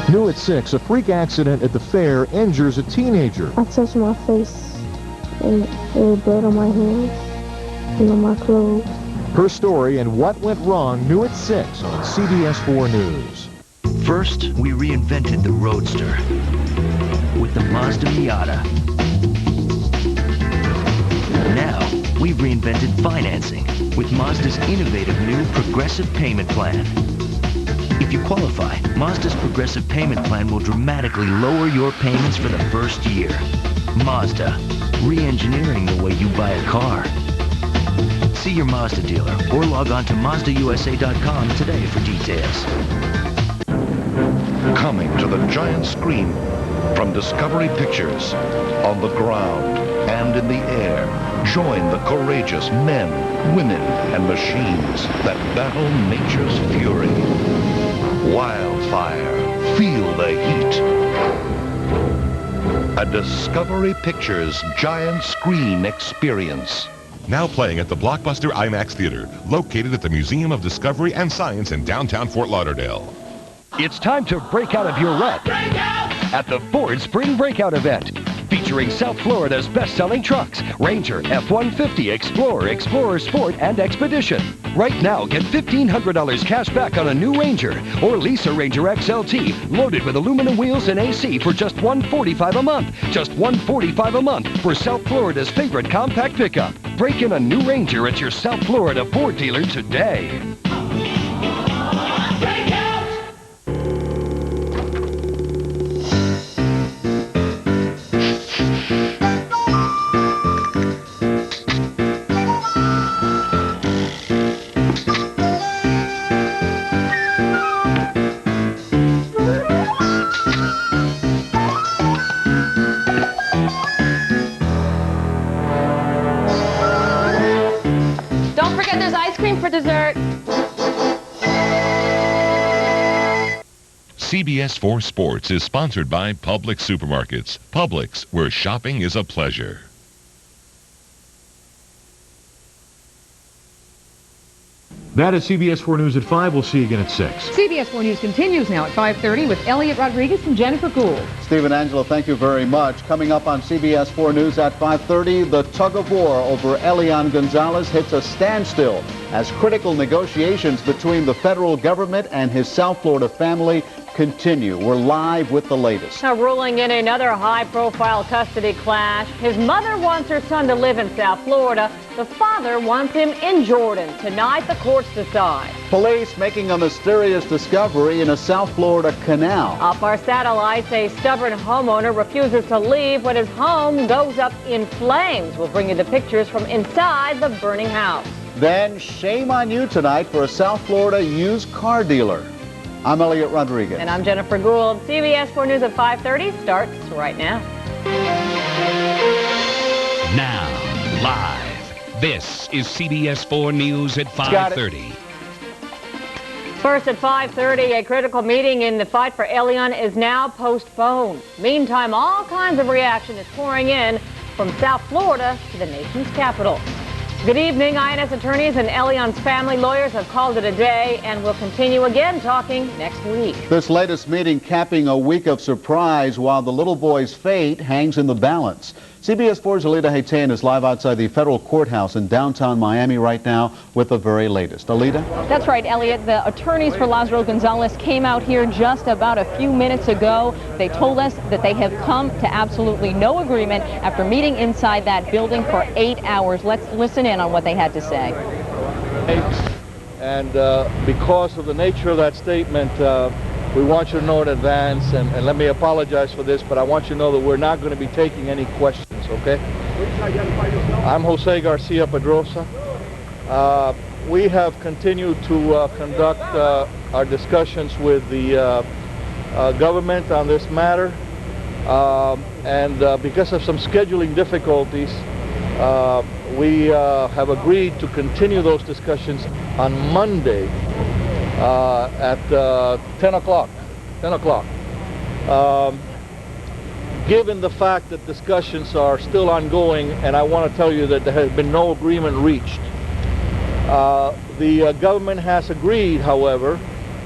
New at 6, a freak accident at the fair injures a teenager. I touched my face and there was blood on my hands and on my clothes. Her story and what went wrong, new at 6 on CBS 4 News. First, we reinvented the Roadster with the Mazda Miata. Now, we've reinvented financing with Mazda's innovative new Progressive Payment Plan. If you qualify, Mazda's Progressive Payment Plan will dramatically lower your payments for the first year. Mazda, re-engineering the way you buy a car. See your Mazda dealer or log on to MazdaUSA.com today for details. Coming to the giant screen from Discovery Pictures, on the ground and in the air, join the courageous men, women, and machines that battle nature's fury. Wildfire, feel the heat. A Discovery Pictures giant screen experience. Now playing at the Blockbuster IMAX Theater, located at the Museum of Discovery and Science in downtown Fort Lauderdale. It's time to break out of your rut at the Ford Spring Breakout event, featuring South Florida's best-selling trucks, Ranger, F-150, Explorer, Explorer Sport, and Expedition. Right now, get $1,500 cash back on a new Ranger, or lease a Ranger XLT loaded with aluminum wheels and AC for just $145 a month. Just $145 a month for South Florida's favorite compact pickup. Break in a new Ranger at your South Florida Ford dealer today. For dessert. CBS 4 Sports is sponsored by Publix Supermarkets. Publix, where shopping is a pleasure. That is CBS 4 News at 5. We'll see you again at 6. CBS 4 News continues now at 5:30 with Elliot Rodriguez and Jennifer Gould. Steve and Angela, thank you very much. Coming up on CBS 4 News at 5:30, the tug-of-war over Elian Gonzalez hits a standstill as critical negotiations between the federal government and his South Florida family continue. We're live with the latest. Now, ruling in another high-profile custody clash. His mother wants her son to live in South Florida. The father wants him in Jordan. Tonight, the courts decide. Police making a mysterious discovery in a South Florida canal. Up our satellites, a stubborn homeowner refuses to leave when his home goes up in flames. We'll bring you the pictures from inside the burning house. Then, shame on you tonight for a South Florida used car dealer. I'm Elliot Rodriguez. And I'm Jennifer Gould. CBS 4 News at 5:30 starts right now. Now, live, this is CBS 4 News at 5:30. First at 5:30, a critical meeting in the fight for Elian is now postponed. Meantime, all kinds of reaction is pouring in from South Florida to the nation's capital. Good evening. INS attorneys and Elian's family lawyers have called it a day and will continue again talking next week. This latest meeting capping a week of surprise while the little boy's fate hangs in the balance. CBS 4's Alita Haytayan is live outside the federal courthouse in downtown Miami right now with the very latest. Alita? That's right, Elliot. The attorneys for Lázaro González came out here just about a few minutes ago. They told us that they have come to absolutely no agreement after meeting inside that building for 8 hours. Let's listen in on what they had to say. And because of the nature of that statement, we want you to know in advance, and let me apologize for this, but I want you to know that we're not going to be taking any questions, okay? I'm Jose Garcia Pedrosa. We have continued to conduct our discussions with the government on this matter, and because of some scheduling difficulties, we have agreed to continue those discussions on Monday at 10 o'clock. Given the fact that discussions are still ongoing, and I want to tell you that there has been no agreement reached, the government has agreed, however,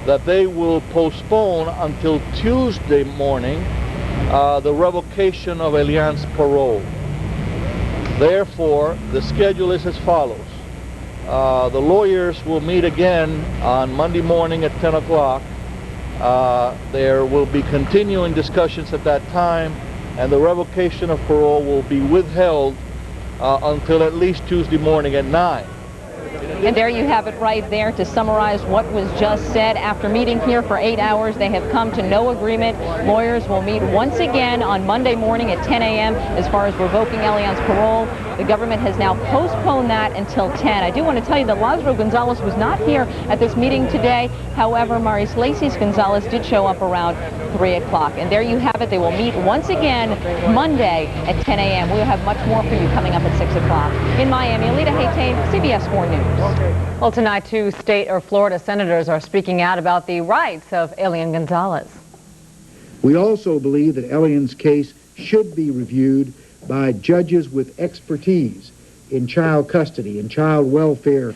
that they will postpone until Tuesday morning the revocation of Elian's parole. Therefore, the schedule is as follows. The lawyers will meet again on Monday morning at 10 o'clock. There will be continuing discussions at that time, and the revocation of parole will be withheld until at least Tuesday morning at 9. And there you have it right there to summarize what was just said. After meeting here for 8 hours, they have come to no agreement. Lawyers will meet once again on Monday morning at 10 a.m. as far as revoking Elian's parole. The government has now postponed that until 10. I do want to tell you that Lázaro González was not here at this meeting today. However, Maris Lacis González did show up around 3 o'clock. And there you have it. They will meet once again Monday at 10 a.m. We'll have much more for you coming up at 6 o'clock. In Miami, Alita Haytain, CBS 4 News. Well, tonight, 2 state or Florida senators are speaking out about the rights of Elian Gonzalez. We also believe that Elian's case should be reviewed by judges with expertise in child custody and child welfare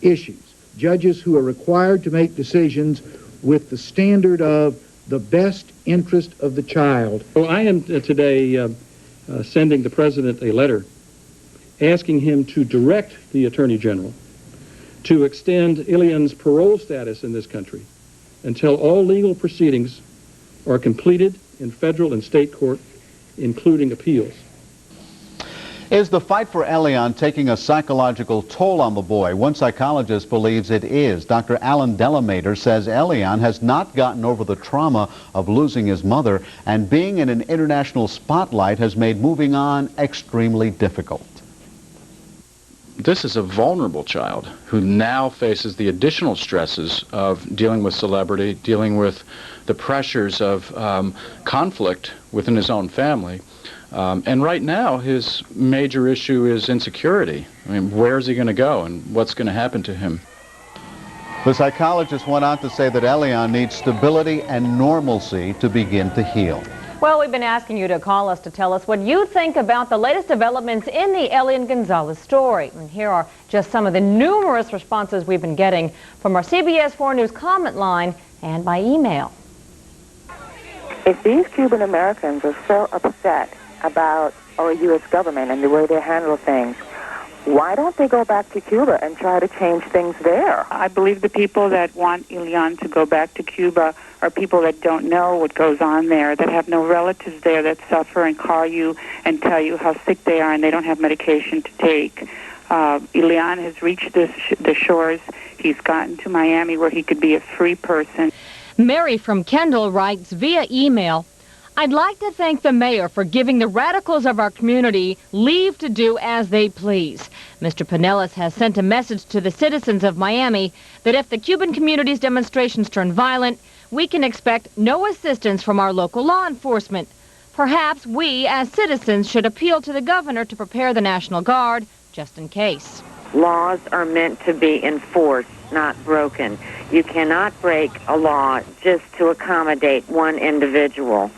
issues. Judges who are required to make decisions with the standard of the best interest of the child. Well, I am today sending the President a letter asking him to direct the Attorney General to extend Elian's parole status in this country until all legal proceedings are completed in federal and state court, including appeals. Is the fight for Elian taking a psychological toll on the boy? One psychologist believes it is. Dr. Alan Delamater says Elian has not gotten over the trauma of losing his mother, and being in an international spotlight has made moving on extremely difficult. This is a vulnerable child who now faces the additional stresses of dealing with celebrity, dealing with the pressures of conflict within his own family. And right now, his major issue is insecurity. I mean, where is he going to go and what's going to happen to him? The psychologist went on to say that Elian needs stability and normalcy to begin to heal. Well, we've been asking you to call us to tell us what you think about the latest developments in the Elian Gonzalez story. And here are just some of the numerous responses we've been getting from our CBS 4 News comment line and by email. If these Cuban Americans are so upset about our U.S. government and the way they handle things, why don't they go back to Cuba and try to change things there? I believe the people that want Elian to go back to Cuba are people that don't know what goes on there, that have no relatives there, that suffer and call you and tell you how sick they are and they don't have medication to take. Elian has reached the shores. He's gotten to Miami where he could be a free person. Mary from Kendall writes via email, I'd like to thank the mayor for giving the radicals of our community leave to do as they please. Mr. Pinellas has sent a message to the citizens of Miami that if the Cuban community's demonstrations turn violent, we can expect no assistance from our local law enforcement. Perhaps we, as citizens, should appeal to the governor to prepare the National Guard, just in case. Laws are meant to be enforced, not broken. You cannot break a law just to accommodate one individual.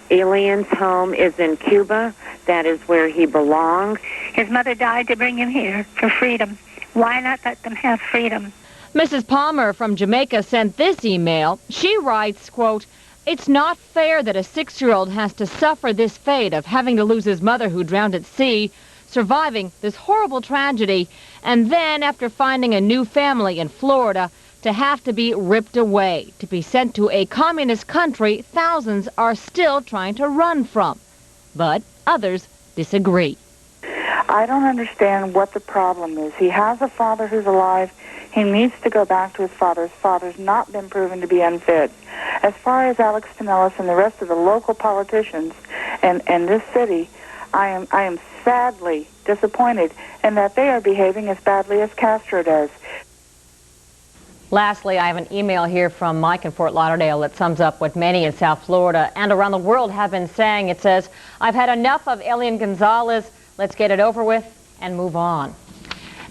Elian's home is in Cuba. That is where he belongs. His mother died to bring him here for freedom. Why not let them have freedom? Mrs. Palmer from Jamaica sent this email. She writes, quote, it's not fair that a 6-year-old has to suffer this fate of having to lose his mother who drowned at sea, surviving this horrible tragedy, and then after finding a new family in Florida, to have to be ripped away, to be sent to a communist country thousands are still trying to run from. But others disagree. I don't understand what the problem is. He has a father who's alive. He needs to go back to his father. His father's not been proven to be unfit. As far as Alex Pinellas and the rest of the local politicians and this city, I am sadly disappointed in that they are behaving as badly as Castro does. Lastly, I have an email here from Mike in Fort Lauderdale that sums up what many in South Florida and around the world have been saying. It says, I've had enough of Elian Gonzalez. Let's get it over with and move on.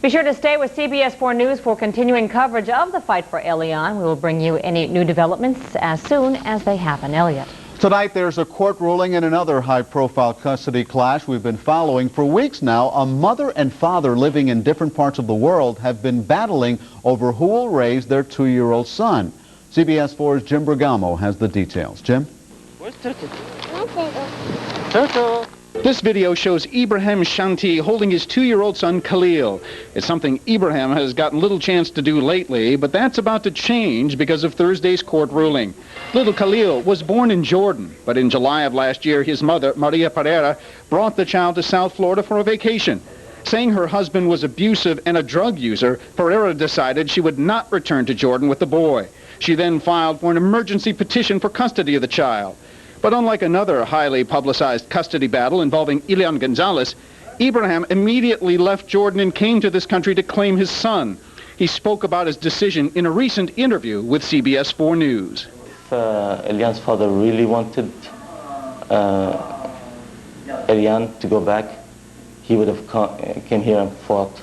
Be sure to stay with CBS 4 News for continuing coverage of the fight for Elian. We will bring you any new developments as soon as they happen. Elliot. Tonight, there's a court ruling in another high-profile custody clash we've been following for weeks now. A mother and father living in different parts of the world have been battling over who will raise their 2-year-old son. CBS 4's Jim Bergamo has the details. Jim? Where's Turtle? Turtle. This video shows Ibrahim Shanti holding his 2-year-old son Khalil. It's something Ibrahim has gotten little chance to do lately, but that's about to change because of Thursday's court ruling. Little Khalil was born in Jordan, but in July of last year, his mother, Maria Pereira, brought the child to South Florida for a vacation. Saying her husband was abusive and a drug user, Pereira decided she would not return to Jordan with the boy. She then filed for an emergency petition for custody of the child. But unlike another highly publicized custody battle involving Elian Gonzalez, Ibrahim immediately left Jordan and came to this country to claim his son. He spoke about his decision in a recent interview with CBS 4 News. If Elian's father really wanted Elian to go back, he would have came here and fought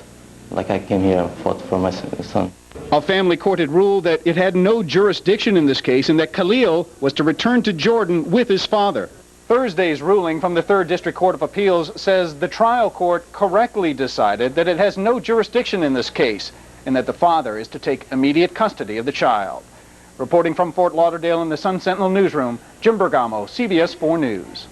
like I came here and fought for my son. A family court had ruled that it had no jurisdiction in this case and that Khalil was to return to Jordan with his father. Thursday's ruling from the 3rd District Court of Appeals says the trial court correctly decided that it has no jurisdiction in this case and that the father is to take immediate custody of the child. Reporting from Fort Lauderdale in the Sun Sentinel newsroom, Jim Bergamo, CBS 4 News.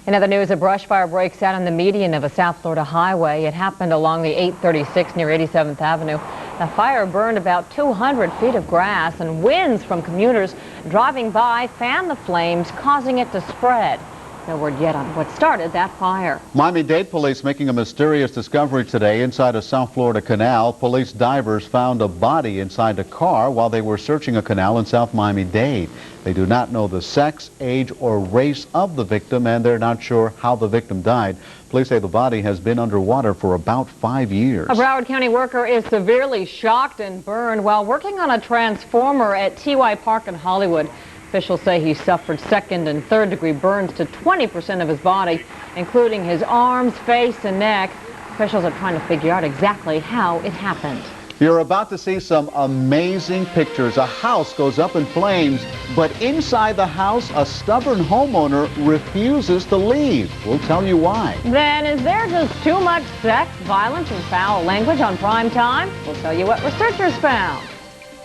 In other news, a brush fire breaks out on the median of a South Florida highway. It happened along the 836 near 87th Avenue. The fire burned about 200 feet of grass, and winds from commuters driving by fanned the flames, causing it to spread. No word yet on what started that fire. Miami-Dade police making a mysterious discovery today inside a South Florida canal. Police divers found a body inside a car while they were searching a canal in South Miami-Dade. They do not know the sex, age, or race of the victim, and they're not sure how the victim died. Police say the body has been underwater for about 5 years. A Broward County worker is severely shocked and burned while working on a transformer at TY Park in Hollywood. Officials say he suffered 2nd and 3rd degree burns to 20% of his body, including his arms, face, and neck. Officials are trying to figure out exactly how it happened. You're about to see some amazing pictures. A house goes up in flames, but inside the house, a stubborn homeowner refuses to leave. We'll tell you why. Then, is there just too much sex, violence, and foul language on prime time? We'll tell you what researchers found.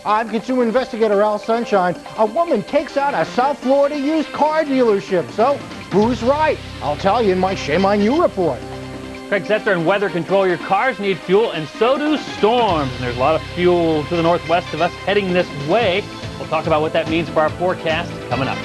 I'm consumer investigator Al Sunshine. A woman takes out a South Florida used car dealership. So, who's right? I'll tell you in my Shame on You report. Craig Setzer and Weather Control. Your cars need fuel, and so do storms. And there's a lot of fuel to the northwest of us heading this way. We'll talk about what that means for our forecast coming up.